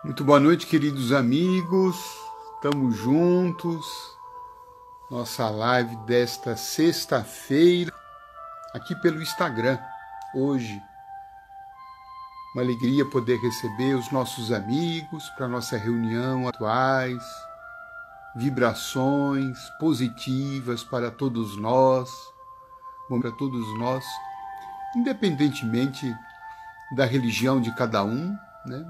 Muito boa noite, queridos amigos. Estamos juntos. Nossa live desta sexta-feira, aqui pelo Instagram. Hoje, uma alegria poder receber os nossos amigos para nossa reunião atuais, vibrações positivas para todos nós, independentemente da religião de cada um.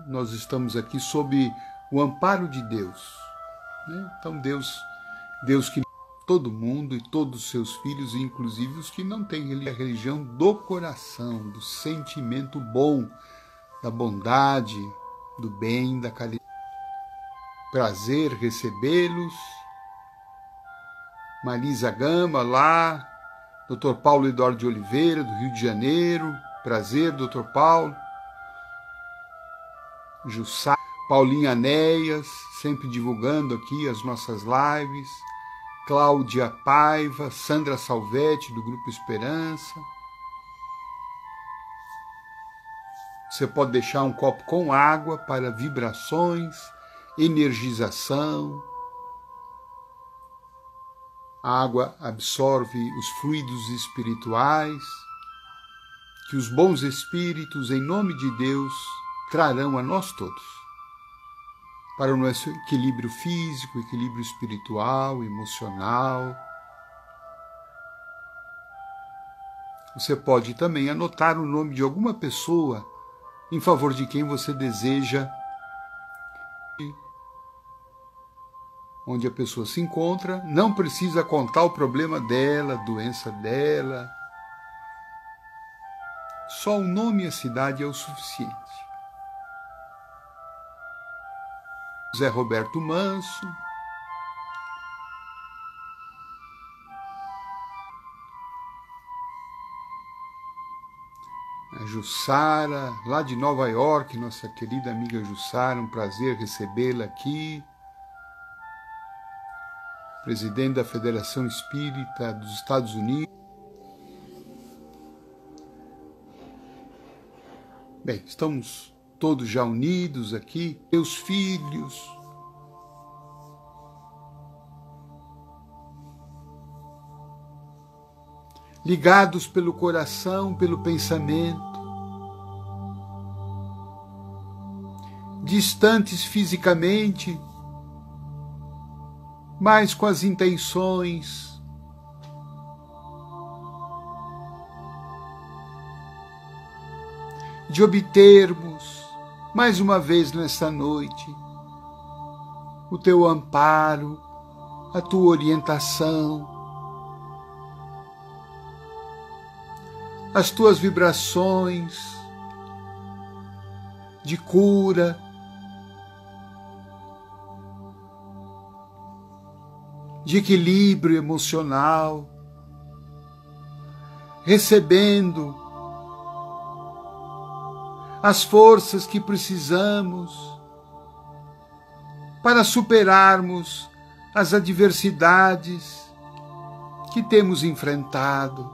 Nós estamos aqui sob o amparo de Deus. Então Deus que todo mundo e todos os seus filhos, inclusive os que não têm a religião do coração, do sentimento bom, da bondade, do bem, da caridade. Prazer recebê-los. Marisa Gama, lá, Dr. Paulo Eduardo de Oliveira, do Rio de Janeiro. Prazer, Dr. Paulo. Jussá, Paulinha Anéias, sempre divulgando aqui as nossas lives, Cláudia Paiva, Sandra Salvetti, do Grupo Esperança. Você pode deixar um copo com água para vibrações, energização. A água absorve os fluidos espirituais, que os bons espíritos, em nome de Deus, trarão a nós todos, para o nosso equilíbrio físico, equilíbrio espiritual, emocional. Você pode também anotar o nome de alguma pessoa em favor de quem você deseja, onde a pessoa se encontra. Não precisa contar o problema dela, a doença dela. Só o nome e a cidade é o suficiente. Zé Roberto Manso, a Jussara, lá de Nova York, nossa querida amiga Jussara, um prazer recebê-la aqui. Presidente da Federação Espírita dos Estados Unidos. Bem, estamos todos já unidos aqui, meus filhos, ligados pelo coração, pelo pensamento, distantes fisicamente, mas com as intenções de obtermos, mais uma vez nesta noite, o teu amparo, a tua orientação, as tuas vibrações de cura, de equilíbrio emocional, recebendo as forças que precisamos para superarmos as adversidades que temos enfrentado,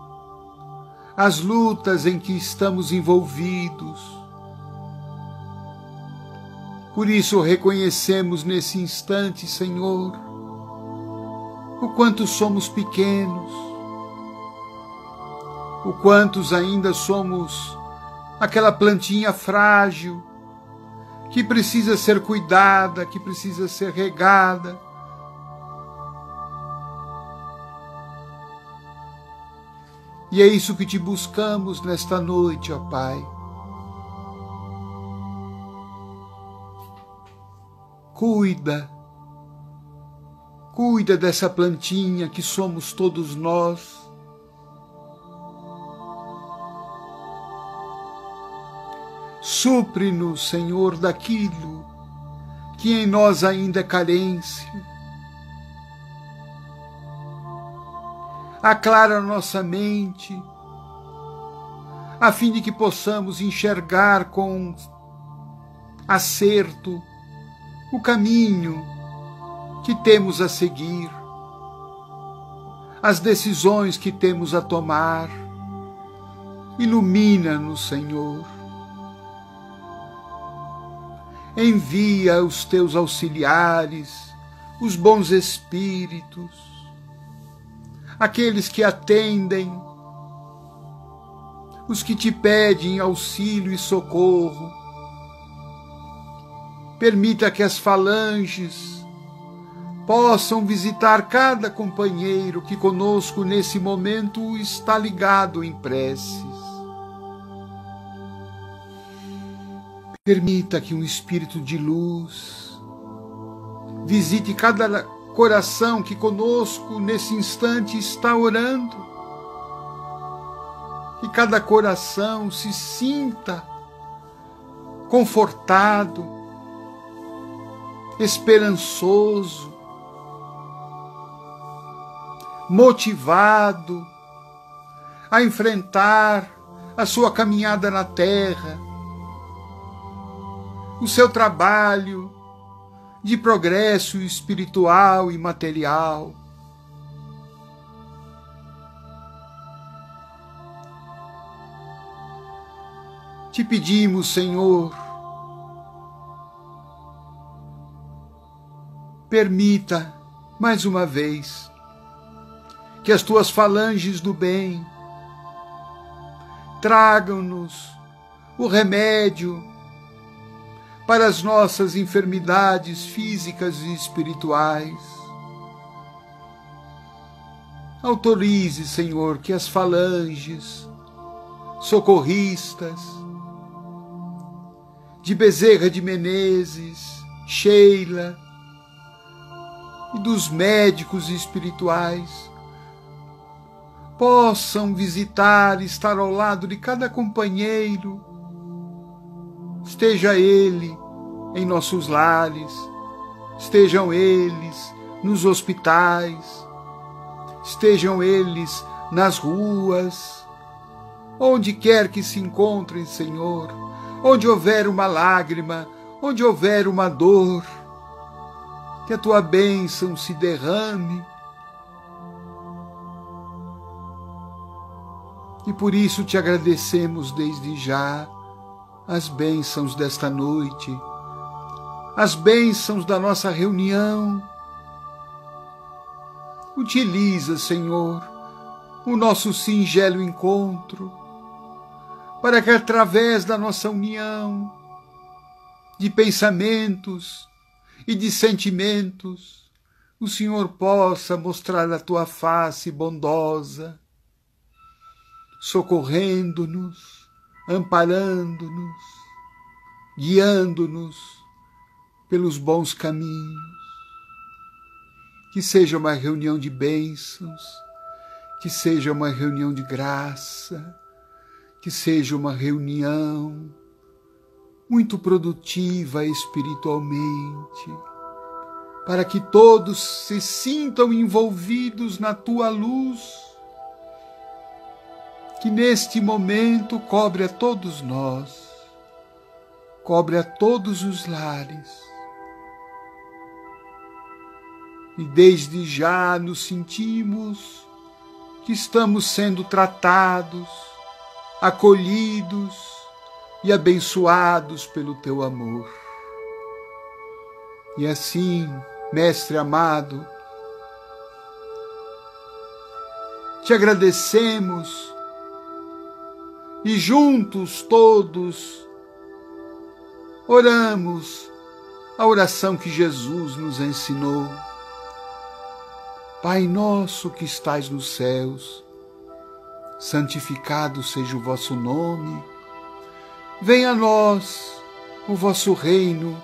as lutas em que estamos envolvidos. Por isso reconhecemos nesse instante, Senhor, o quanto somos pequenos, o quantos ainda somos aquela plantinha frágil, que precisa ser cuidada, que precisa ser regada. E é isso que te buscamos nesta noite, ó Pai. Cuida dessa plantinha que somos todos nós. Supre-nos, Senhor, daquilo que em nós ainda é carência. Aclara nossa mente, a fim de que possamos enxergar com acerto o caminho que temos a seguir, as decisões que temos a tomar. Ilumina-nos, Senhor. envia os teus auxiliares, os bons espíritos, aqueles que atendem, os que te pedem auxílio e socorro. Permita que as falanges possam visitar cada companheiro que conosco nesse momento está ligado em preces. Permita que um espírito de luz visite cada coração que conosco nesse instante está orando. Que cada coração se sinta confortado, esperançoso, motivado a enfrentar a sua caminhada na terra, o seu trabalho de progresso espiritual e material. Te pedimos, Senhor, permita, mais uma vez, que as tuas falanges do bem tragam-nos o remédio para as nossas enfermidades físicas e espirituais. Autorize, Senhor, que as falanges socorristas de Bezerra de Menezes, Sheila e dos médicos espirituais possam visitar, estar ao lado de cada companheiro, esteja ele em nossos lares, estejam eles nos hospitais, estejam eles nas ruas, onde quer que se encontrem, Senhor, onde houver uma lágrima, onde houver uma dor, que a tua bênção se derrame. E por isso te agradecemos desde já as bênçãos desta noite, as bênçãos da nossa reunião. Utiliza, Senhor, o nosso singelo encontro, para que através da nossa união de pensamentos e de sentimentos, o Senhor possa mostrar a tua face bondosa, socorrendo-nos, amparando-nos, guiando-nos pelos bons caminhos. Que seja uma reunião de bênçãos, que seja uma reunião de graça, que seja uma reunião muito produtiva espiritualmente, para que todos se sintam envolvidos na tua luz, que neste momento cobre a todos nós, cobre a todos os lares. E desde já nos sentimos que estamos sendo tratados, acolhidos e abençoados pelo teu amor. E assim, Mestre amado, te agradecemos e juntos todos oramos a oração que Jesus nos ensinou. Pai nosso que estais nos céus, santificado seja o vosso nome. Venha a nós o vosso reino.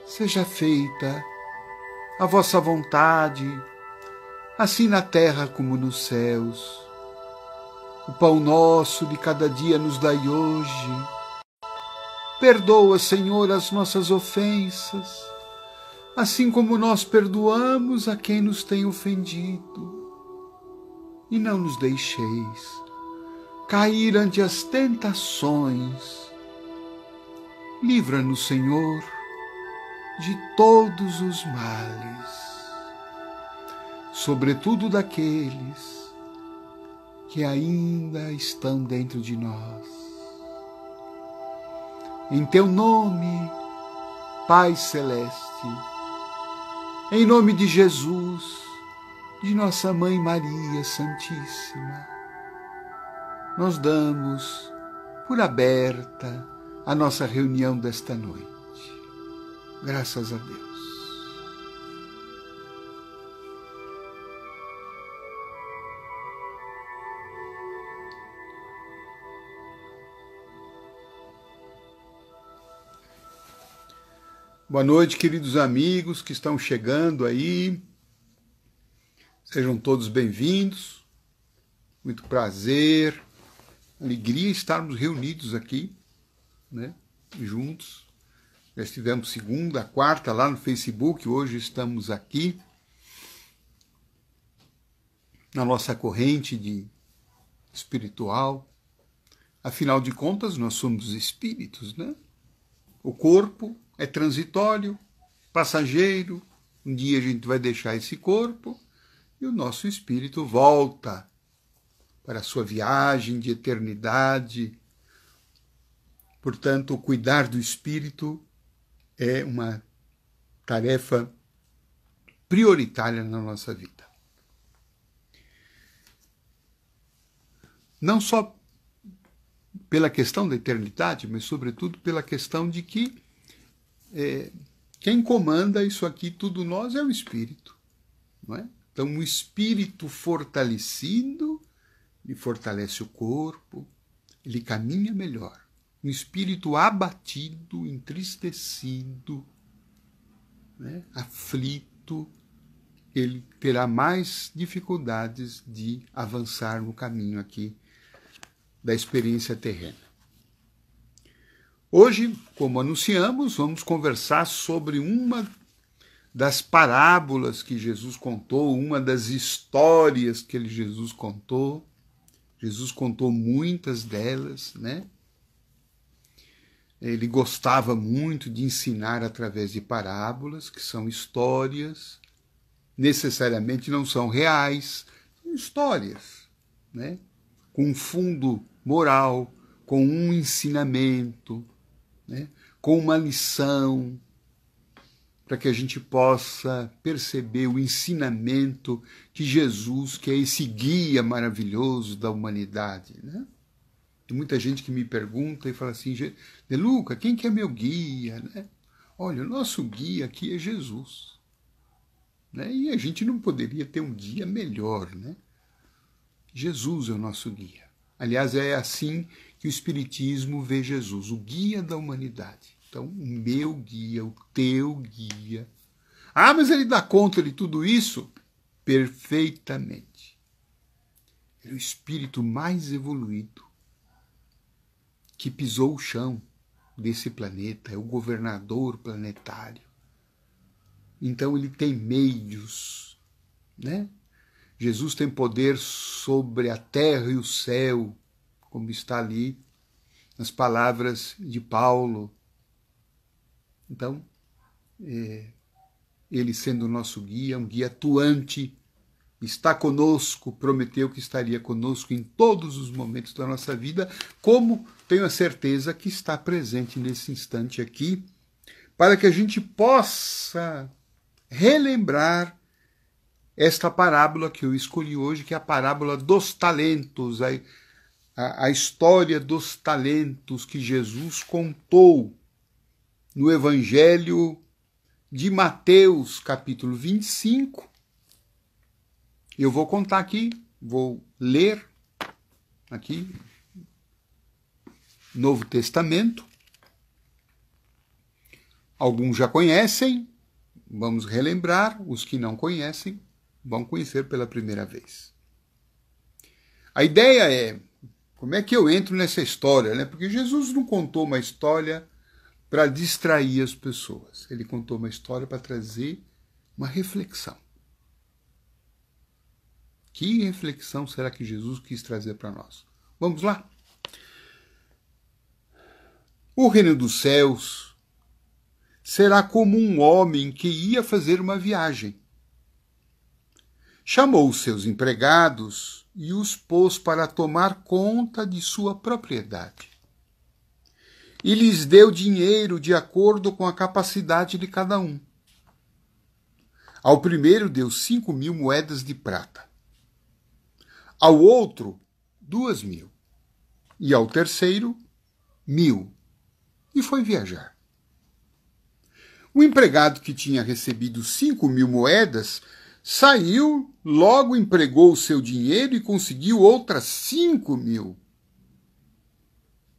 Seja feita a vossa vontade, assim na terra como nos céus. O pão nosso de cada dia nos dai hoje. Perdoa, Senhor, as nossas ofensas, assim como nós perdoamos a quem nos tem ofendido. E não nos deixeis cair ante as tentações. Livra-nos, Senhor, de todos os males, sobretudo daqueles que ainda estão dentro de nós. Em teu nome Pai Celeste, em nome de Jesus, de Nossa Mãe Maria Santíssima, nós damos por aberta a nossa reunião desta noite. Graças a Deus. Boa noite, queridos amigos que estão chegando aí. Sejam todos bem-vindos. Muito prazer, alegria estarmos reunidos aqui, né, juntos. Já estivemos segunda, quarta lá no Facebook, hoje estamos aqui na nossa corrente espiritual. Afinal de contas, nós somos espíritos, né? O corpo é transitório, passageiro. Um dia a gente vai deixar esse corpo e o nosso espírito volta para a sua viagem de eternidade. Portanto, cuidar do espírito é uma tarefa prioritária na nossa vida. Não só pela questão da eternidade, mas sobretudo pela questão de que quem comanda isso aqui, tudo nós, é o espírito. Não é? Então, o espírito fortalecido, ele fortalece o corpo, ele caminha melhor. Um espírito abatido, entristecido, né, aflito, ele terá mais dificuldades de avançar no caminho aqui da experiência terrena. Hoje, como anunciamos, vamos conversar sobre uma das parábolas que Jesus contou, uma das histórias que Jesus contou. Jesus contou muitas delas, né? Ele gostava muito de ensinar através de parábolas, que são histórias, necessariamente não são reais, são histórias, né? Com um fundo moral, com um ensinamento, né? Com uma lição, para que a gente possa perceber o ensinamento que Jesus, que é esse guia maravilhoso da humanidade, né? Tem muita gente que me pergunta e fala assim, De Luca, quem que é meu guia? Né? Olha, o nosso guia aqui é Jesus. Né? E a gente não poderia ter um guia melhor, né? Jesus é o nosso guia. Aliás, é assim que o Espiritismo vê Jesus, o guia da humanidade. Então, o meu guia, o teu guia. Ah, mas ele dá conta de tudo isso? Perfeitamente. Ele é o espírito mais evoluído que pisou o chão desse planeta, é o governador planetário. Então, ele tem meios, né? Jesus tem poder sobre a terra e o céu, como está ali nas palavras de Paulo. Então, ele sendo o nosso guia, um guia atuante, está conosco, prometeu que estaria conosco em todos os momentos da nossa vida, como tenho a certeza que está presente nesse instante aqui, para que a gente possa relembrar esta parábola que eu escolhi hoje, que é a parábola dos talentos, a história dos talentos que Jesus contou no Evangelho de Mateus, capítulo 25. Eu vou contar aqui, vou ler aqui, Novo Testamento. Alguns já conhecem, vamos relembrar, os que não conhecem vão conhecer pela primeira vez. A ideia é, como é que eu entro nessa história, né? Porque Jesus não contou uma história para distrair as pessoas. Ele contou uma história para trazer uma reflexão. Que reflexão será que Jesus quis trazer para nós? Vamos lá? O reino dos céus será como um homem que ia fazer uma viagem. Chamou os seus empregados e os pôs para tomar conta de sua propriedade. e lhes deu dinheiro de acordo com a capacidade de cada um. Ao primeiro deu 5.000 moedas de prata, ao outro 2.000, e ao terceiro 1.000, e foi viajar. O empregado que tinha recebido 5.000 moedas saiu, logo empregou o seu dinheiro e conseguiu outras 5.000.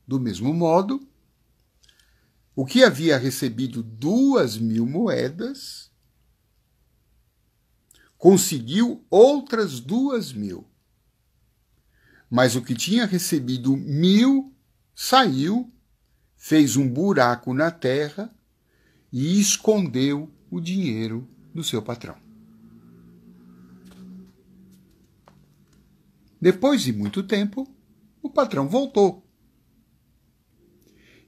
Do mesmo modo, o que havia recebido 2.000 moedas conseguiu outras 2.000. Mas o que tinha recebido 1.000 saiu, fez um buraco na terra e escondeu o dinheiro do seu patrão. Depois de muito tempo, o patrão voltou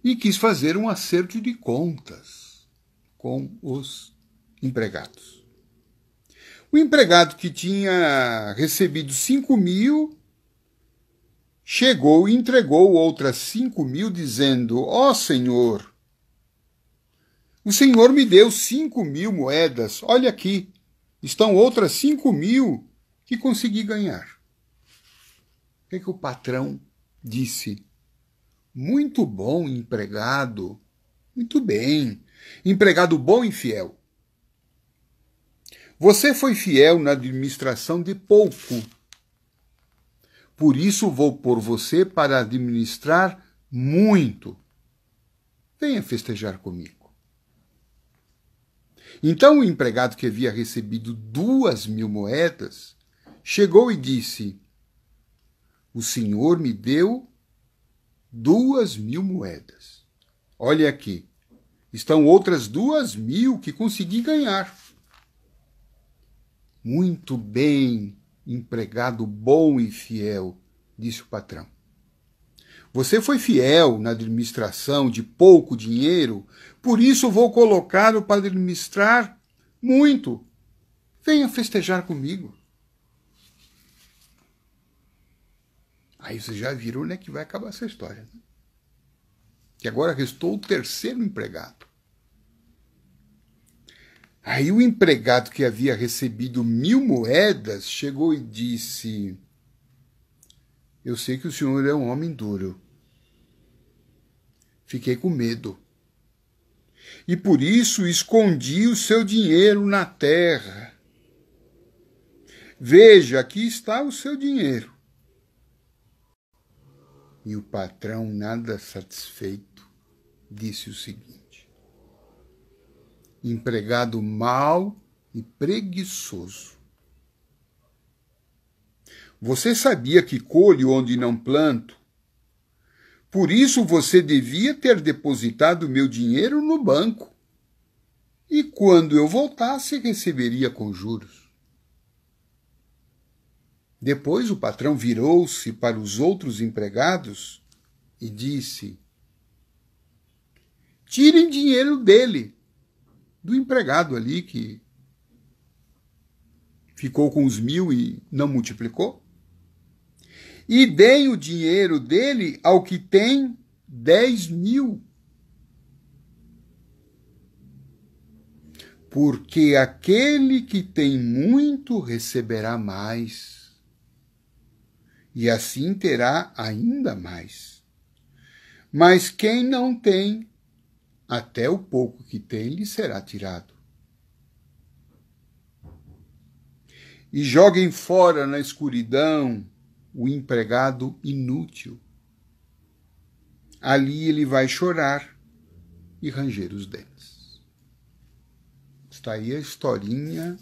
e quis fazer um acerto de contas com os empregados. O empregado que tinha recebido 5.000 chegou e entregou outras 5.000, dizendo: ó Senhor, o Senhor me deu 5.000 moedas, olha aqui, estão outras 5.000 que consegui ganhar. O que o patrão disse? Muito bom, empregado, muito bem, empregado bom e fiel. Você foi fiel na administração de pouco. Por isso vou pôr você para administrar muito. Venha festejar comigo. Então o empregado que havia recebido 2.000 moedas chegou e disse: o Senhor me deu 2.000 moedas. Olha aqui, estão outras 2.000 que consegui ganhar. Muito bem, empregado bom e fiel, disse o patrão. Você foi fiel na administração de pouco dinheiro, por isso vou colocá-lo para administrar muito. Venha festejar comigo. Aí vocês já viram, né, que vai acabar essa história. Né? Que agora restou o terceiro empregado. Aí o empregado que havia recebido 1.000 moedas chegou e disse: eu sei que o senhor é um homem duro. Fiquei com medo. E por isso escondi o seu dinheiro na terra. Veja, aqui está o seu dinheiro. E o patrão, nada satisfeito, disse o seguinte: empregado mau e preguiçoso. Você sabia que colho onde não planto? Por isso você devia ter depositado meu dinheiro no banco. E quando eu voltasse, receberia com juros. Depois o patrão virou-se para os outros empregados e disse: tirem dinheiro dele, do empregado ali que ficou com os 1.000 e não multiplicou, e deem o dinheiro dele ao que tem 10.000. Porque aquele que tem muito receberá mais, e assim terá ainda mais. Mas quem não tem, até o pouco que tem lhe será tirado. E joguem fora na escuridão o empregado inútil. Ali ele vai chorar e ranger os dentes. Está aí a historinha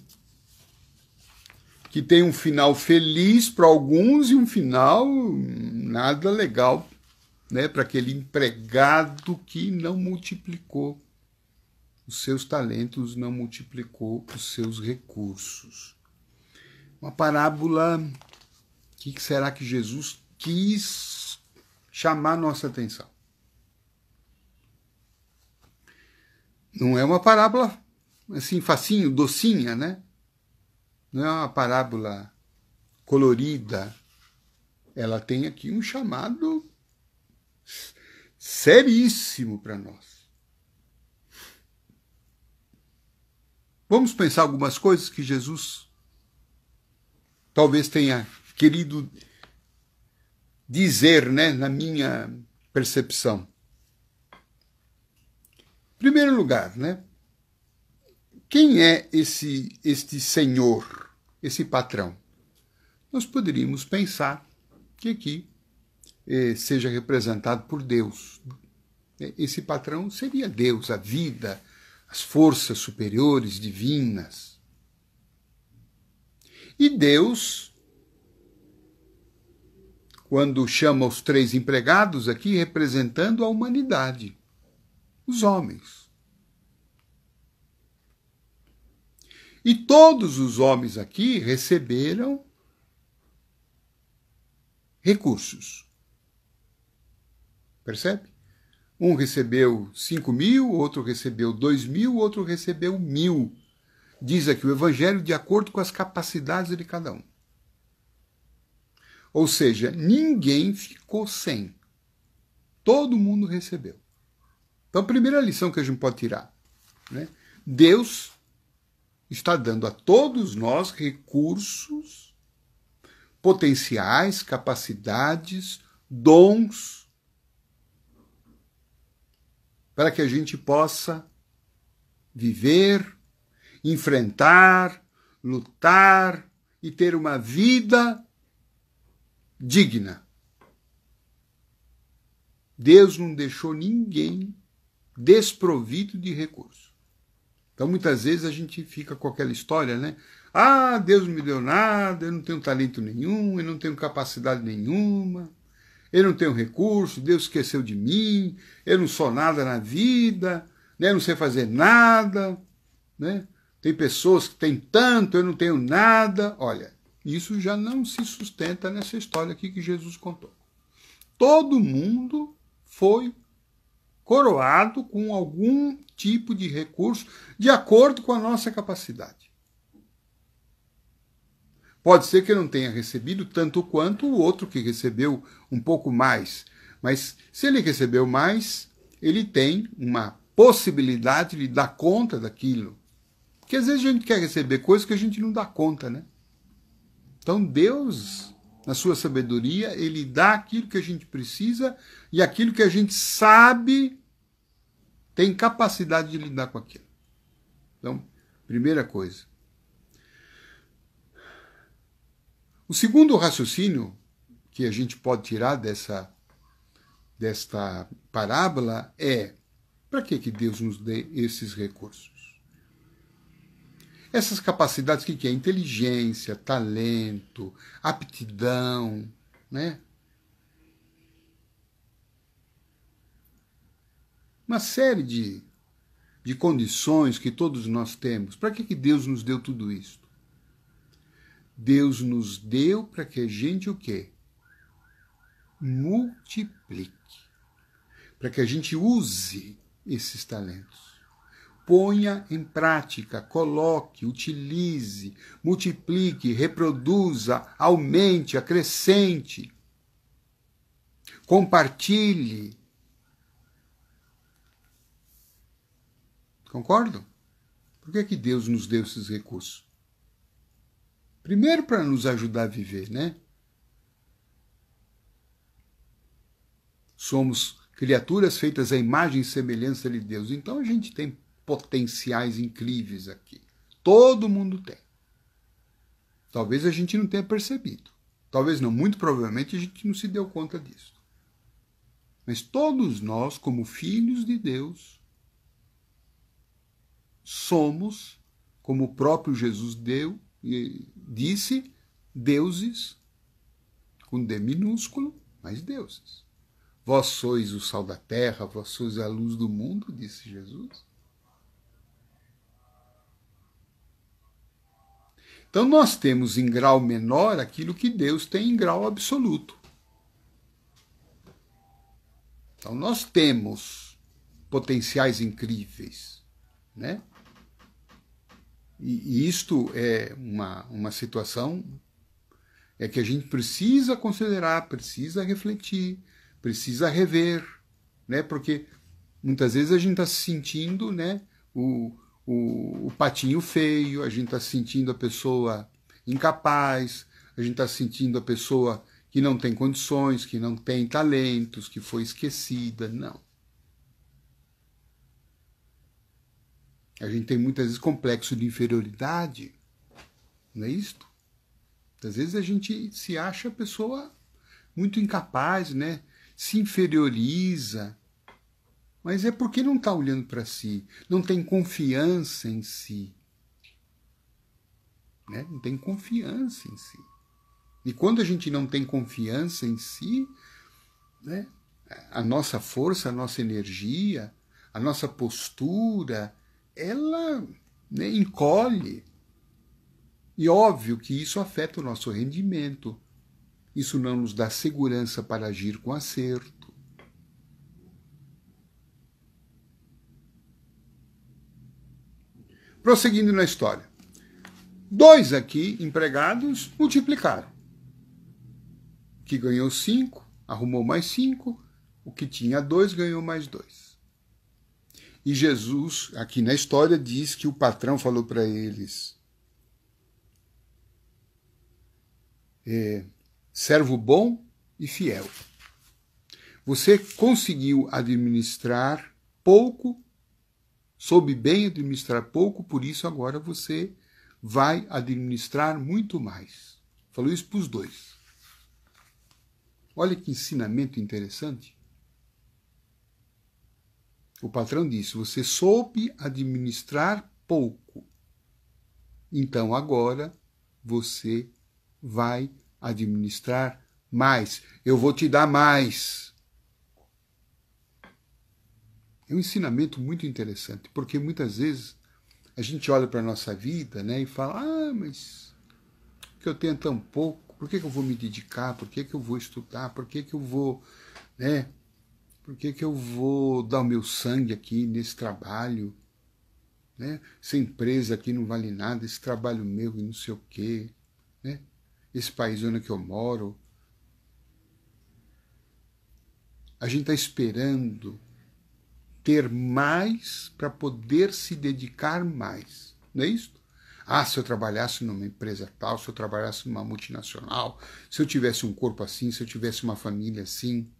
que tem um final feliz para alguns e um final nada legal, né, para aquele empregado que não multiplicou os seus talentos, não multiplicou os seus recursos. Uma parábola. O que será que Jesus quis chamar nossa atenção? Não é uma parábola assim, facinho, docinha, né? Não é uma parábola colorida. Ela tem aqui um chamado seríssimo para nós. Vamos pensar algumas coisas que Jesus talvez tenha querido dizer, né, na minha percepção. Em primeiro lugar, né, quem é este senhor, esse patrão? Nós poderíamos pensar que aqui seja representado por Deus. Esse patrão seria Deus, a vida, as forças superiores, divinas. E Deus, quando chama os 3 empregados aqui, representando a humanidade, os homens. E todos os homens aqui receberam recursos. Percebe? Um recebeu 5.000, outro recebeu 2.000, outro recebeu 1.000. Diz aqui o Evangelho de acordo com as capacidades de cada um. Ou seja, ninguém ficou sem. Todo mundo recebeu. Então, a primeira lição que a gente pode tirar, né? Deus está dando a todos nós recursos, potenciais, capacidades, dons, para que a gente possa viver, enfrentar, lutar e ter uma vida digna. Deus não deixou ninguém desprovido de recurso. Então, muitas vezes a gente fica com aquela história, né? Ah, Deus não me deu nada, eu não tenho talento nenhum, eu não tenho capacidade nenhuma, eu não tenho recurso, Deus esqueceu de mim, eu não sou nada na vida, né? Eu não sei fazer nada, né? Tem pessoas que têm tanto, eu não tenho nada. Olha, isso já não se sustenta nessa história aqui que Jesus contou. Todo mundo foi coroado com algum tipo de recurso de acordo com a nossa capacidade. Pode ser que eu não tenha recebido tanto quanto o outro que recebeu um pouco mais, mas se ele recebeu mais, ele tem uma possibilidade de dar conta daquilo. Porque às vezes a gente quer receber coisas que a gente não dá conta, né? Então Deus, na sua sabedoria, ele dá aquilo que a gente precisa e aquilo que a gente sabe tem capacidade de lidar com aquilo. Então, primeira coisa. O segundo raciocínio que a gente pode tirar desta parábola é: para que Deus nos dê esses recursos? Essas capacidades, o que é? Inteligência, talento, aptidão, né? Uma série de condições que todos nós temos. Para que Deus nos deu tudo isso? Deus nos deu para que a gente o quê? Multiplique. Para que a gente use esses talentos. Ponha em prática, coloque, utilize, multiplique, reproduza, aumente, acrescente. Compartilhe. Concordam? Por que Deus nos deu esses recursos? Primeiro, para nos ajudar a viver, né? Somos criaturas feitas à imagem e semelhança de Deus. Então a gente tem potenciais incríveis aqui. Todo mundo tem. Talvez a gente não tenha percebido. Talvez não, muito provavelmente a gente não se deu conta disso. Mas todos nós, como filhos de Deus, somos, como o próprio Jesus disse, deuses, com D minúsculo, mas deuses. Vós sois o sal da terra, vós sois a luz do mundo, disse Jesus. Então nós temos em grau menor aquilo que Deus tem em grau absoluto. Então nós temos potenciais incríveis, né? E isto é uma situação que a gente precisa considerar, precisa refletir, precisa rever, né? Porque muitas vezes a gente está se sentindo, né, o patinho feio, a gente está se sentindo a pessoa incapaz, a gente está se sentindo a pessoa que não tem condições, que não tem talentos, que foi esquecida. Não. A gente tem muitas vezes complexo de inferioridade, não é isto? Às vezes a gente se acha a pessoa muito incapaz, né? Se inferioriza, mas é porque não está olhando para si, não tem confiança em si. Né? Não tem confiança em si. E quando a gente não tem confiança em si, né, a nossa força, a nossa energia, a nossa postura, ela, né, encolhe. E óbvio que isso afeta o nosso rendimento. Isso não nos dá segurança para agir com acerto. Prosseguindo na história. 2 aqui, empregados, multiplicaram. O que ganhou 5, arrumou mais 5. O que tinha 2, ganhou mais 2. E Jesus, aqui na história, diz que o patrão falou para eles: servo bom e fiel. Você conseguiu administrar pouco, soube bem administrar pouco, por isso agora você vai administrar muito mais. Falou isso para os 2. Olha que ensinamento interessante. O patrão disse: você soube administrar pouco, então agora você vai administrar mais. Eu vou te dar mais. É um ensinamento muito interessante, porque muitas vezes a gente olha para a nossa vida, né, e fala: mas que eu tenho tão pouco, por que eu vou me dedicar, por que eu vou estudar, por que eu vou, né, por que eu vou dar o meu sangue aqui nesse trabalho, né, essa empresa aqui não vale nada, esse trabalho meu e não sei o quê, né, esse país onde eu moro. A gente está esperando ter mais para poder se dedicar mais, não é isso? Se eu trabalhasse numa empresa tal, se eu trabalhasse numa multinacional, se eu tivesse um corpo assim, se eu tivesse uma família assim,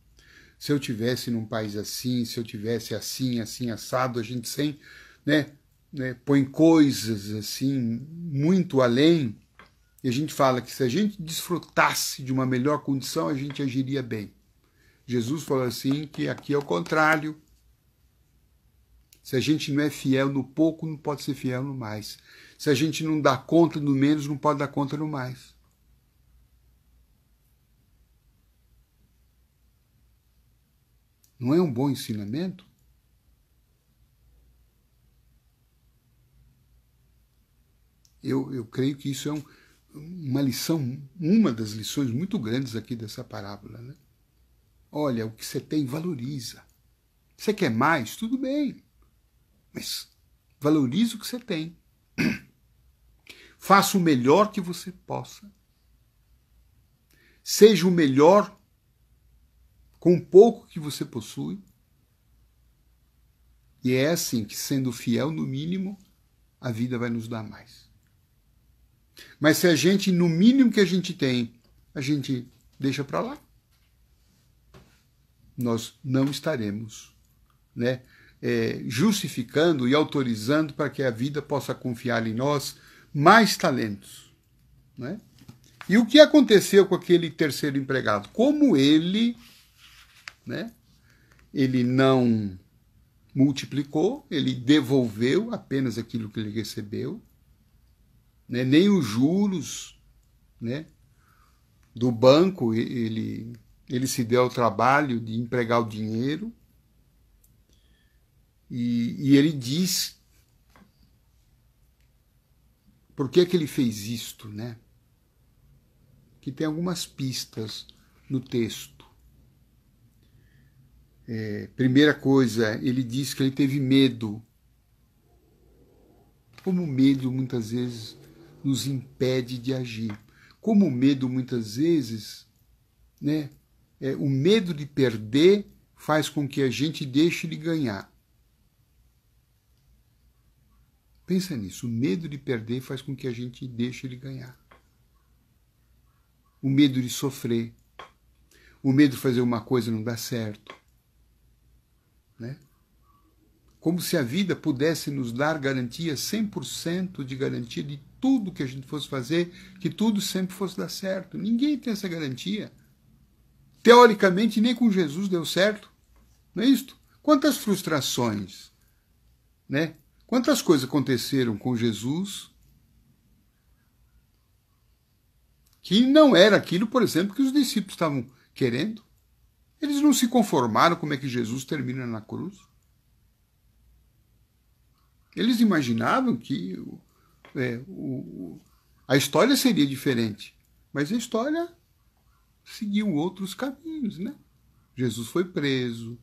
se eu tivesse num país assim, se eu tivesse assim, assim, assado, a gente sem, né, põe coisas assim muito além, e a gente fala que se a gente desfrutasse de uma melhor condição, a gente agiria bem. Jesus falou assim que aqui é o contrário. Se a gente não é fiel no pouco, não pode ser fiel no mais. Se a gente não dá conta no menos, não pode dar conta no mais. Não é um bom ensinamento? Eu creio que isso é uma lição, uma das lições muito grandes aqui dessa parábola, né? Olha, o que você tem, valoriza. Você quer mais? Tudo bem. Mas valorize o que você tem. Faça o melhor que você possa. Seja o melhor com o pouco que você possui. E é assim que, sendo fiel no mínimo, a vida vai nos dar mais. Mas se a gente, no mínimo que a gente tem, a gente deixa para lá, nós não estaremos, né, justificando e autorizando para que a vida possa confiar em nós mais talentos. Né? E o que aconteceu com aquele terceiro empregado? Como ele, né, ele não multiplicou, ele devolveu apenas aquilo que ele recebeu, né, nem os juros, né, do banco ele se deu ao trabalho de empregar o dinheiro, e ele diz por que ele fez isto, né? Que tem algumas pistas no texto. Primeira coisa, ele diz que ele teve medo. Como o medo muitas vezes nos impede de agir. Como o medo muitas vezes, né, o medo de perder faz com que a gente deixe de ganhar. Pensa nisso, o medo de perder faz com que a gente deixe de ganhar. O medo de sofrer, o medo de fazer uma coisa não dar certo, né? Como se a vida pudesse nos dar garantia, 100% de garantia de tudo que a gente fosse fazer, que tudo sempre fosse dar certo. Ninguém tem essa garantia. Teoricamente, nem com Jesus deu certo. Não é isto? Quantas frustrações, né? Quantas coisas aconteceram com Jesus que não era aquilo, por exemplo, que os discípulos estavam querendo? Eles não se conformaram como é que Jesus termina na cruz. Eles imaginavam que a história seria diferente, mas a história seguiu outros caminhos, né? Jesus foi preso,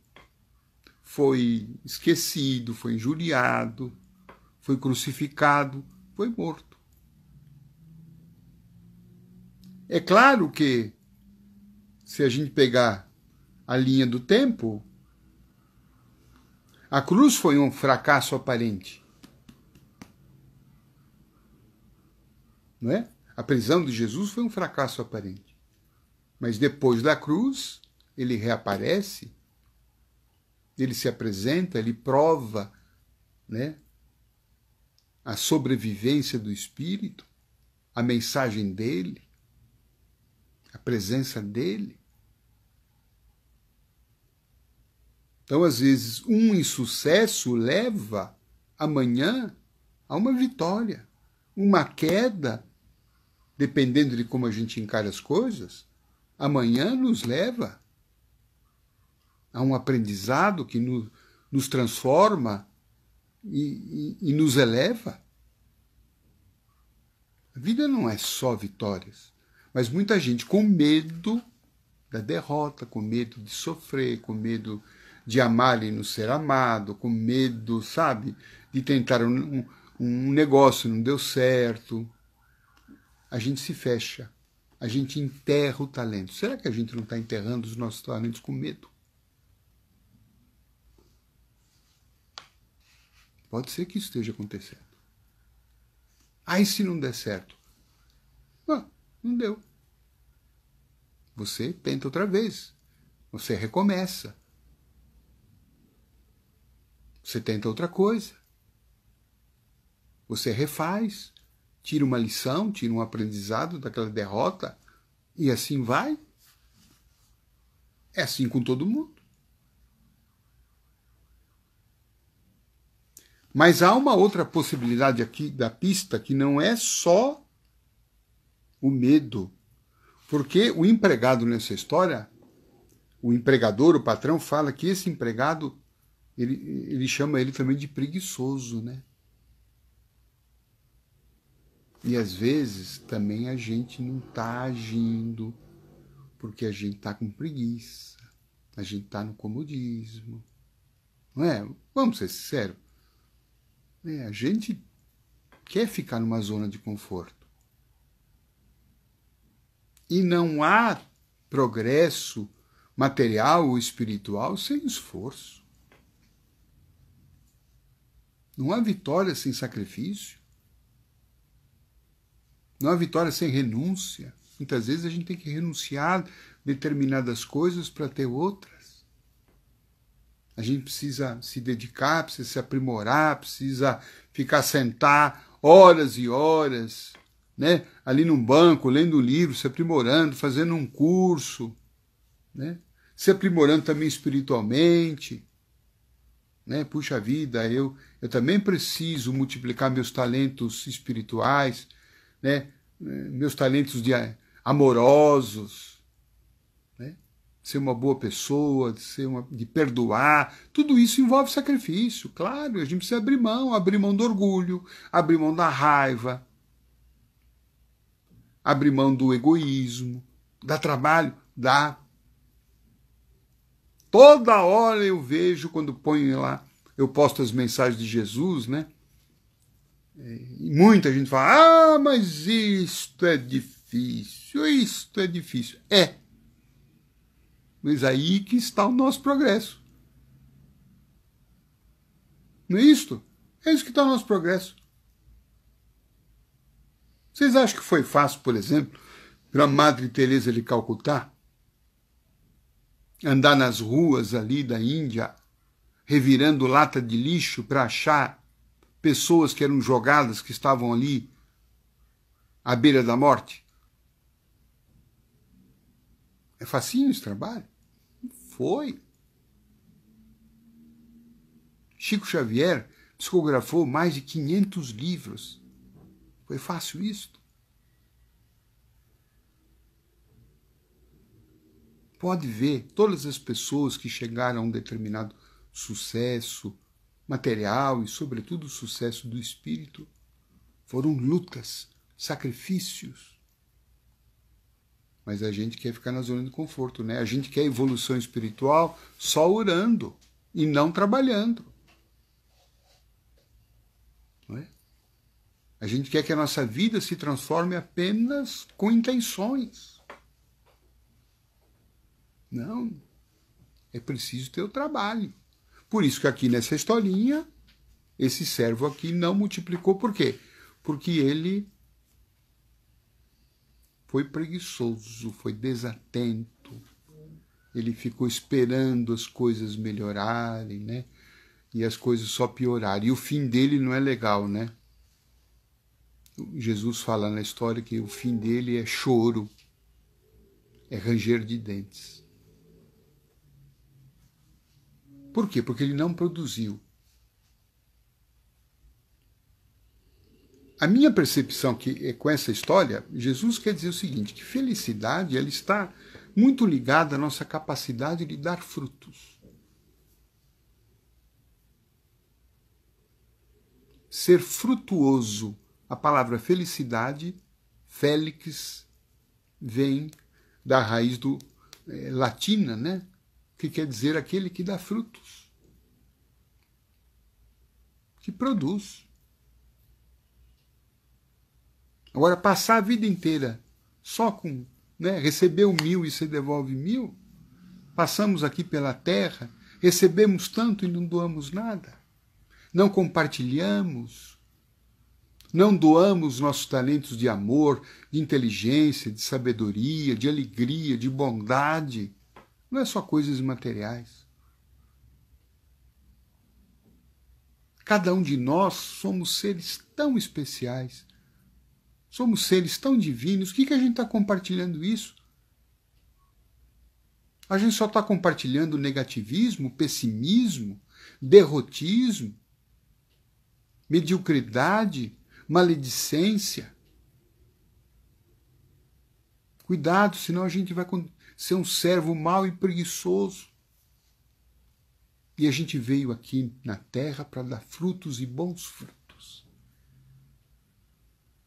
foi esquecido, foi injuriado, foi crucificado, foi morto. É claro que, se a gente pegar a linha do tempo, a cruz foi um fracasso aparente. Não é? A prisão de Jesus foi um fracasso aparente. Mas depois da cruz, ele reaparece, ele se apresenta, ele prova, né, a sobrevivência do Espírito, a mensagem dele, a presença dele. Então, às vezes, um insucesso leva amanhã a uma vitória. Uma queda, dependendo de como a gente encara as coisas, amanhã nos leva a um aprendizado que nos transforma e nos eleva. A vida não é só vitórias, mas muita gente com medo da derrota, com medo de sofrer, com medo de amar e não ser amado, com medo, sabe, de tentar um negócio não deu certo. A gente se fecha, a gente enterra o talento. Será que a gente não está enterrando os nossos talentos com medo? Pode ser que isso esteja acontecendo. Aí se não der certo? Não deu. Você tenta outra vez. Você recomeça. Você tenta outra coisa. Você refaz. Tira uma lição, tira um aprendizado daquela derrota. E assim vai. É assim com todo mundo. Mas há uma outra possibilidade aqui da pista que não é só o medo. Porque o empregado nessa história, o empregador, o patrão, fala que esse empregado, ele chama ele também de preguiçoso, né? E às vezes também a gente não está agindo porque a gente está com preguiça, a gente está no comodismo. Não é? Vamos ser sinceros. A gente quer ficar numa zona de conforto. E não há progresso material ou espiritual sem esforço. Não há vitória sem sacrifício. Não há vitória sem renúncia. Muitas vezes a gente tem que renunciar a determinadas coisas para ter outras. A gente precisa se dedicar, precisa se aprimorar, precisa ficar sentar horas e horas, né? Ali num banco, lendo um livro, se aprimorando, fazendo um curso, né? Se aprimorando também espiritualmente. Né? Puxa vida, eu também preciso multiplicar meus talentos espirituais, né? Meus talentos amorosos, né? Ser uma boa pessoa, de perdoar, tudo isso envolve sacrifício, claro, a gente precisa abrir mão do orgulho, abrir mão da raiva, abrir mão do egoísmo, dá trabalho? Dá. Toda hora eu vejo, quando ponho lá, eu posto as mensagens de Jesus, né? E muita gente fala, mas isto é difícil, isto é difícil. É. Mas aí que está o nosso progresso. Não é isto? É isso que está o nosso progresso. Vocês acham que foi fácil, por exemplo, para a Madre Teresa de Calcutá andar nas ruas ali da Índia, revirando lata de lixo para achar pessoas que eram jogadas, que estavam ali à beira da morte? É facinho esse trabalho? Foi. Chico Xavier psicografou mais de 500 livros. Foi fácil isso? Pode ver, todas as pessoas que chegaram a um determinado sucesso material e, sobretudo, sucesso do espírito, foram lutas, sacrifícios. Mas a gente quer ficar na zona de conforto, né? A gente quer evolução espiritual só orando e não trabalhando. Não é? A gente quer que a nossa vida se transforme apenas com intenções. Não. É preciso ter o trabalho. Por isso que aqui nessa historinha, esse servo aqui não multiplicou. Por quê? Porque ele foi preguiçoso, foi desatento. Ele ficou esperando as coisas melhorarem, né? E as coisas só piorarem. E o fim dele não é legal, né? Jesus fala na história que o fim dele é choro, é ranger de dentes. Por quê? Porque ele não produziu. A minha percepção que com essa história, Jesus quer dizer o seguinte, que felicidade ela está muito ligada à nossa capacidade de dar frutos. Ser frutuoso. A palavra felicidade, félix, vem da raiz latina, né? Que quer dizer aquele que dá frutos, que produz. Agora, passar a vida inteira só com, né, receber 1.000 e você devolve 1.000, passamos aqui pela terra, recebemos tanto e não doamos nada, não compartilhamos, não doamos nossos talentos de amor, de inteligência, de sabedoria, de alegria, de bondade. Não é só coisas materiais. Cada um de nós somos seres tão especiais, somos seres tão divinos. O que a gente está compartilhando isso? A gente só está compartilhando negativismo, pessimismo, derrotismo, mediocridade, maledicência. Cuidado, senão a gente vai ser um servo mau e preguiçoso. E a gente veio aqui na terra para dar frutos e bons frutos.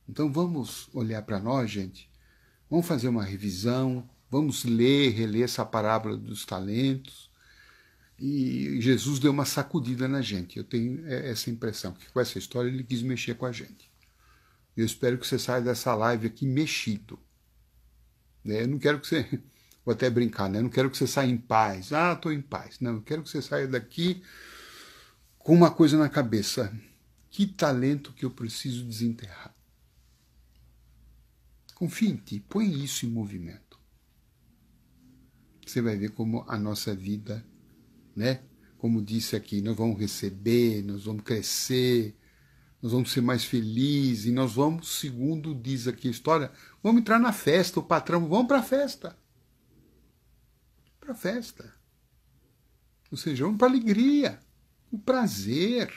Então vamos olhar para nós, gente. Vamos fazer uma revisão, vamos ler, reler essa parábola dos talentos. E Jesus deu uma sacudida na gente. Eu tenho essa impressão, que com essa história ele quis mexer com a gente. Eu espero que você saia dessa live aqui mexido. Eu não quero que você... Vou até brincar, né? Eu não quero que você saia em paz. Ah, estou em paz. Não, eu quero que você saia daqui com uma coisa na cabeça. Que talento que eu preciso desenterrar. Confie em ti, põe isso em movimento. Você vai ver como a nossa vida, né? Como disse aqui, nós vamos receber, nós vamos crescer, nós vamos ser mais felizes, e nós vamos, segundo diz aqui a história, vamos entrar na festa, o patrão, vamos para a festa. Para a festa. Ou seja, vamos para a alegria, o prazer.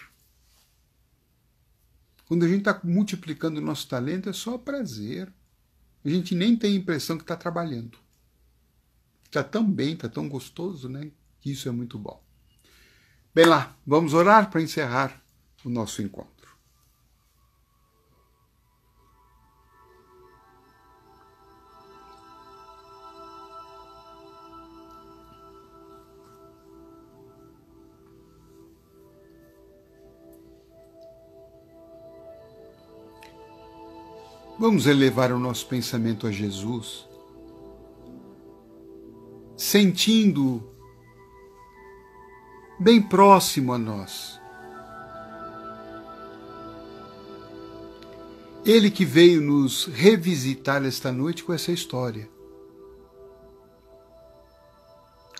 Quando a gente está multiplicando o nosso talento, é só prazer. A gente nem tem a impressão que está trabalhando. Está tão bem, está tão gostoso, né? Que isso é muito bom. Bem lá, vamos orar para encerrar o nosso encontro. Vamos elevar o nosso pensamento a Jesus, sentindo bem próximo a nós. Ele que veio nos revisitar esta noite com essa história.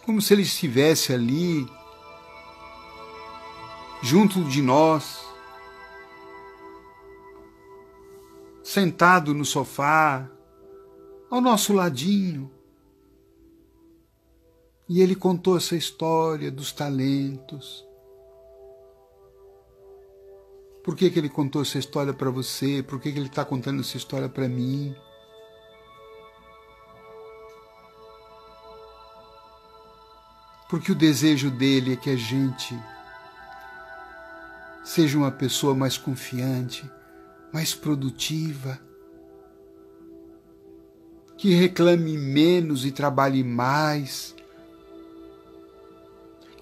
Como se ele estivesse ali, junto de nós, sentado no sofá, ao nosso ladinho. E ele contou essa história dos talentos. Por que ele contou essa história para você? Por que ele está contando essa história para mim? Porque o desejo dele é que a gente seja uma pessoa mais confiante, mais produtiva, que reclame menos e trabalhe mais,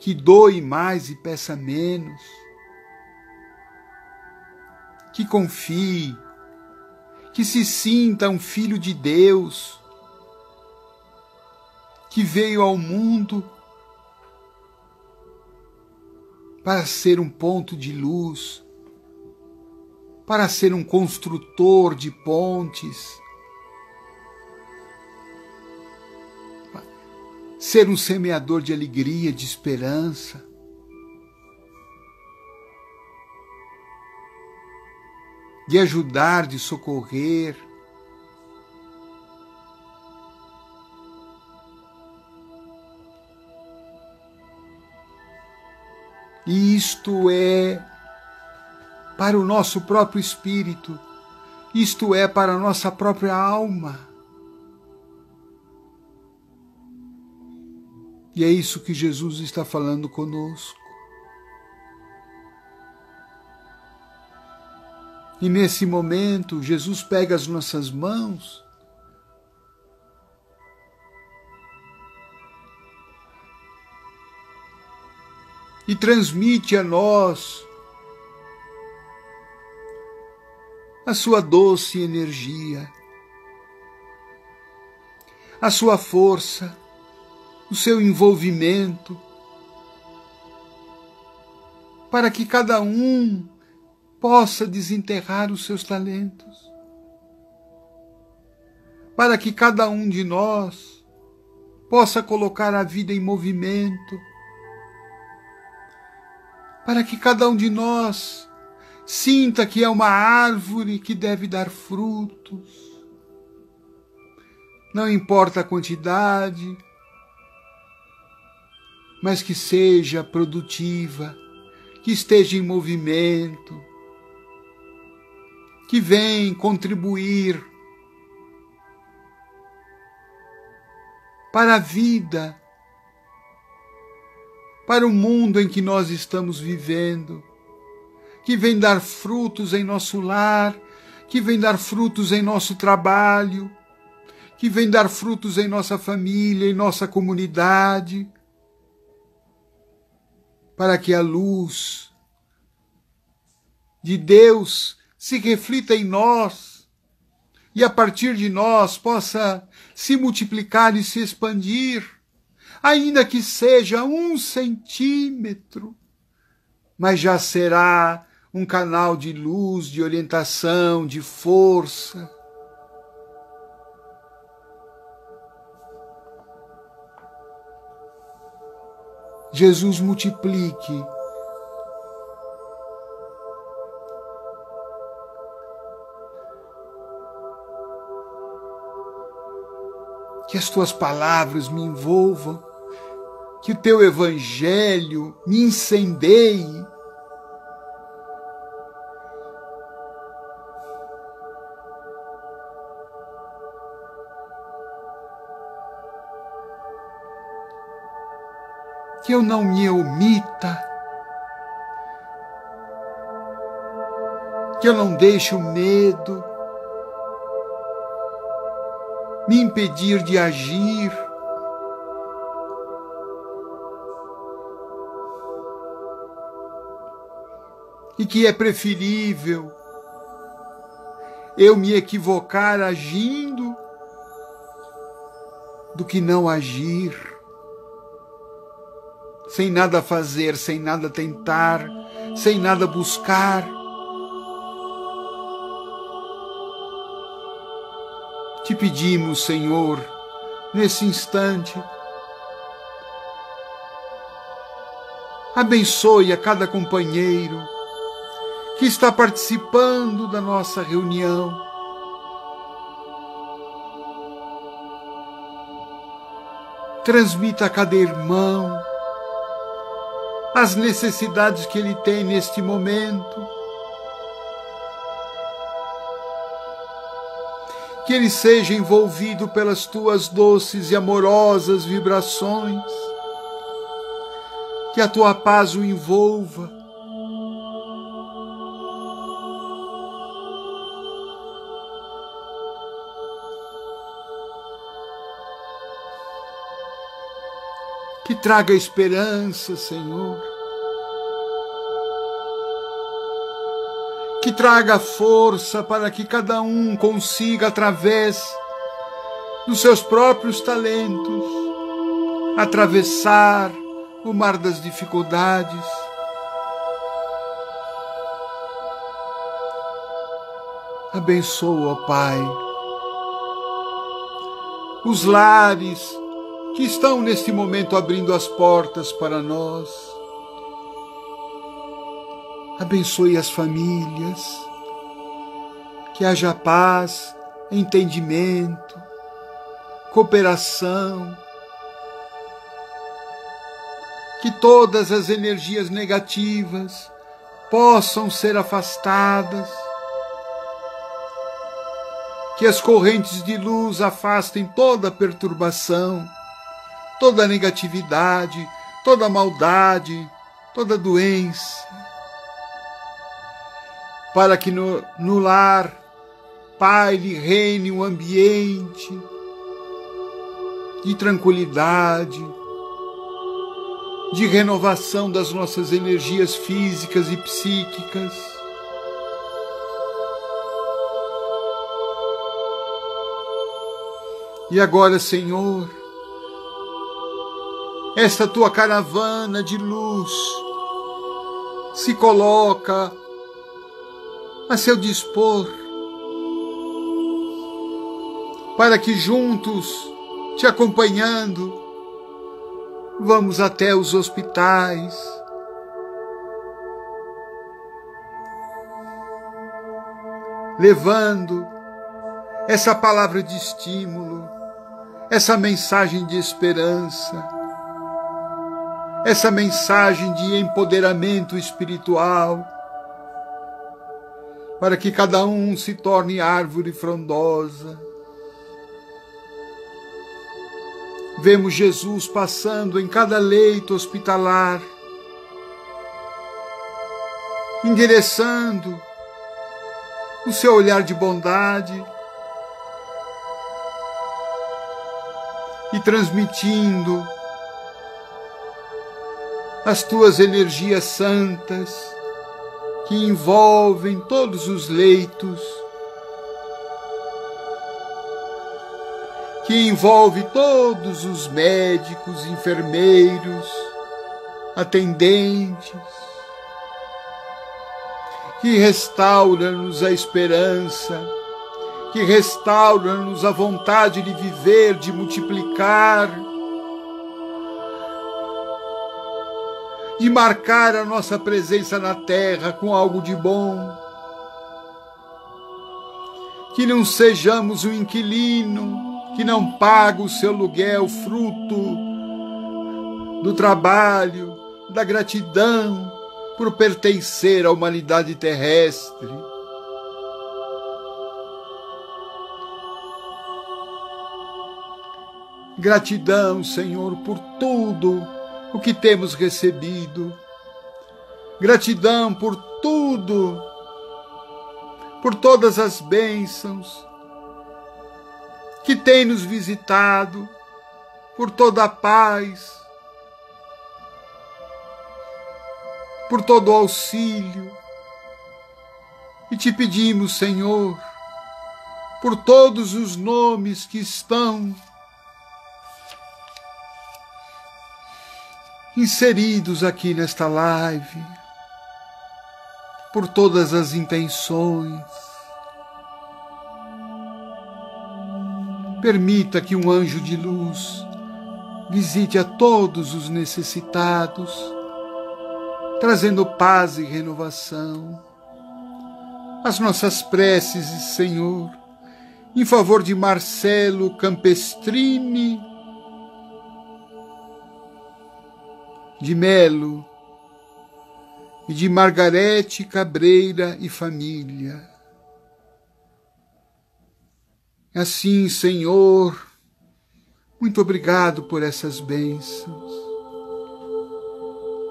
que doe mais e peça menos, que confie, que se sinta um filho de Deus, que veio ao mundo para ser um ponto de luz, para ser um construtor de pontes, ser um semeador de alegria, de esperança. De ajudar, de socorrer. E isto é para o nosso próprio espírito, isto é para a nossa própria alma. E é isso que Jesus está falando conosco. E nesse momento, Jesus pega as nossas mãos e transmite a nós a sua doce energia, a sua força, o seu envolvimento, para que cada um possa desenterrar os seus talentos, para que cada um de nós possa colocar a vida em movimento, para que cada um de nós sinta que é uma árvore que deve dar frutos. Não importa a quantidade, mas que seja produtiva, que esteja em movimento, que vem contribuir para a vida, para o mundo em que nós estamos vivendo, que vem dar frutos em nosso lar, que vem dar frutos em nosso trabalho, que vem dar frutos em nossa família, em nossa comunidade, para que a luz de Deus se reflita em nós e a partir de nós possa se multiplicar e se expandir, ainda que seja 1 centímetro, mas já será um canal de luz, de orientação, de força. Jesus multiplique que as tuas palavras me envolvam, que o teu evangelho me incendeie, que eu não me omita, que eu não deixe o medo me impedir de agir, e que é preferível eu me equivocar agindo do que não agir. sem nada fazer, sem nada tentar, sem nada buscar. Te pedimos, Senhor, nesse instante, abençoe a cada companheiro que está participando da nossa reunião. Transmita a cada irmão as necessidades que ele tem neste momento. Que ele seja envolvido pelas tuas doces e amorosas vibrações. Que a tua paz o envolva. Que traga esperança, Senhor. Que traga força para que cada um consiga, através dos seus próprios talentos, atravessar o mar das dificuldades. Abençoa, ó Pai, os lares que estão neste momento abrindo as portas para nós. Abençoe as famílias, que haja paz, entendimento, cooperação, que todas as energias negativas possam ser afastadas, que as correntes de luz afastem toda perturbação, toda negatividade, toda maldade, toda doença, para que no lar, Pai, lhe reine um ambiente de tranquilidade, de renovação das nossas energias físicas e psíquicas. E agora, Senhor, esta tua caravana de luz se coloca a seu dispor, para que juntos, te acompanhando, vamos até os hospitais, levando essa palavra de estímulo, essa mensagem de esperança, essa mensagem de empoderamento espiritual, para que cada um se torne árvore frondosa. Vemos Jesus passando em cada leito hospitalar, endereçando o seu olhar de bondade e transmitindo as tuas energias santas que envolvem todos os leitos, que envolve todos os médicos, enfermeiros, atendentes, que restaura-nos a esperança, que restaura-nos a vontade de viver, de multiplicar, de marcar a nossa presença na terra com algo de bom. Que não sejamos um inquilino que não paga o seu aluguel, fruto do trabalho, da gratidão por pertencer à humanidade terrestre. Gratidão, Senhor, por tudo o que temos recebido. Gratidão por tudo, por todas as bênçãos que tem nos visitado, por toda a paz, por todo o auxílio. E te pedimos, Senhor, por todos os nomes que estão inseridos aqui nesta live, por todas as intenções. Permita que um anjo de luz visite a todos os necessitados, trazendo paz e renovação. As nossas preces, Senhor, em favor de Marcelo Campestrini de Melo e de Margarete Cabreira e família. Assim, Senhor, muito obrigado por essas bênçãos.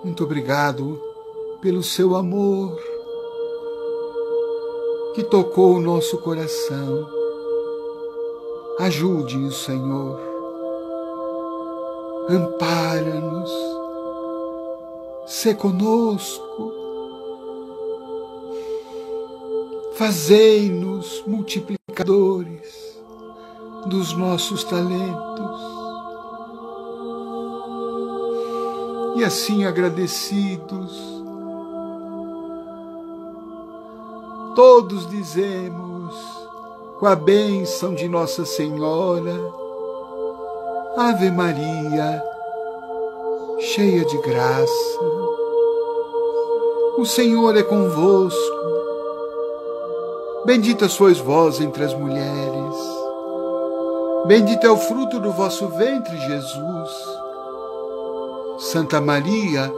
Muito obrigado pelo seu amor que tocou o nosso coração. Ajude-nos, Senhor. Ampara-nos. Sê conosco. Fazei-nos multiplicadores dos nossos talentos. E assim agradecidos, todos dizemos, com a bênção de Nossa Senhora, Ave Maria, cheia de graça, o Senhor é convosco. Bendita sois vós entre as mulheres, bendito é o fruto do vosso ventre, Jesus. Santa Maria,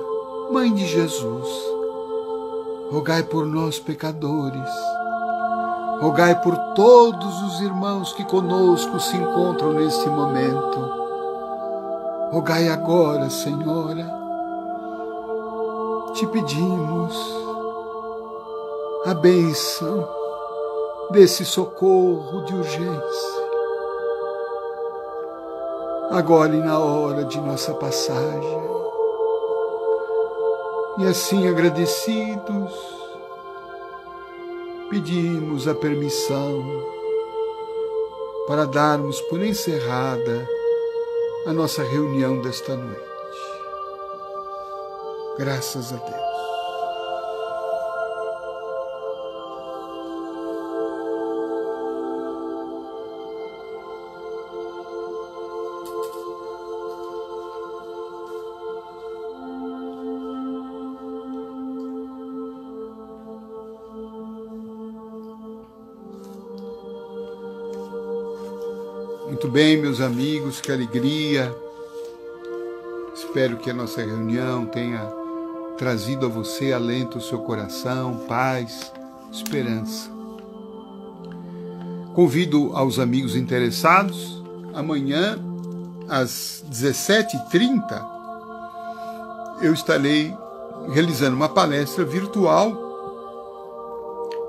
Mãe de Jesus, rogai por nós, pecadores, rogai por todos os irmãos que conosco se encontram neste momento. Rogai agora, Senhora, te pedimos a bênção desse socorro de urgência, agora e na hora de nossa passagem. E assim, agradecidos, pedimos a permissão para darmos por encerrada a nossa reunião desta noite. Graças a Deus. Muito bem, meus amigos, que alegria. Espero que a nossa reunião tenha trazido a você alento ao seu coração, paz, esperança. Convido aos amigos interessados, amanhã, às 17h30, eu estarei realizando uma palestra virtual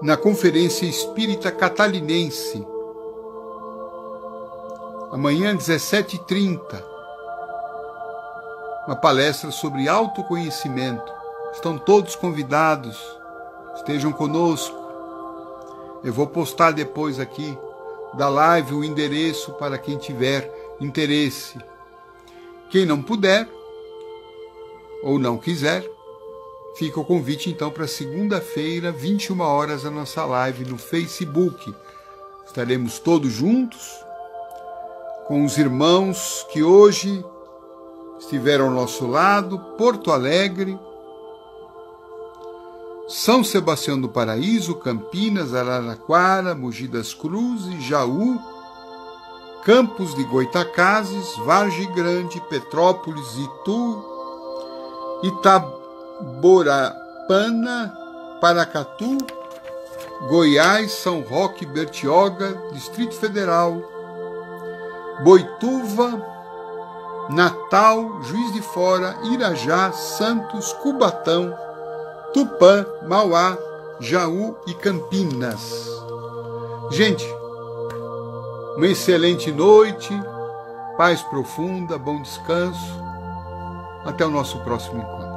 na Conferência Espírita Catarinense. Amanhã, 17h30, uma palestra sobre autoconhecimento. Estão todos convidados, estejam conosco. Eu vou postar depois aqui da live o endereço para quem tiver interesse. Quem não puder ou não quiser, fica o convite então para segunda-feira, 21 horas, a nossa live no Facebook. Estaremos todos juntos com os irmãos que hoje estiveram ao nosso lado, Porto Alegre, São Sebastião do Paraíso, Campinas, Araraquara, Mogi das Cruzes, Jaú, Campos de Goitacazes, Vargem Grande, Petrópolis, Itu, Itaborapana, Paracatu, Goiás, São Roque, Bertioga, Distrito Federal, Boituva, Natal, Juiz de Fora, Irajá, Santos, Cubatão, Tupã, Mauá, Jaú e Campinas. Gente, uma excelente noite, paz profunda, bom descanso. Até o nosso próximo encontro.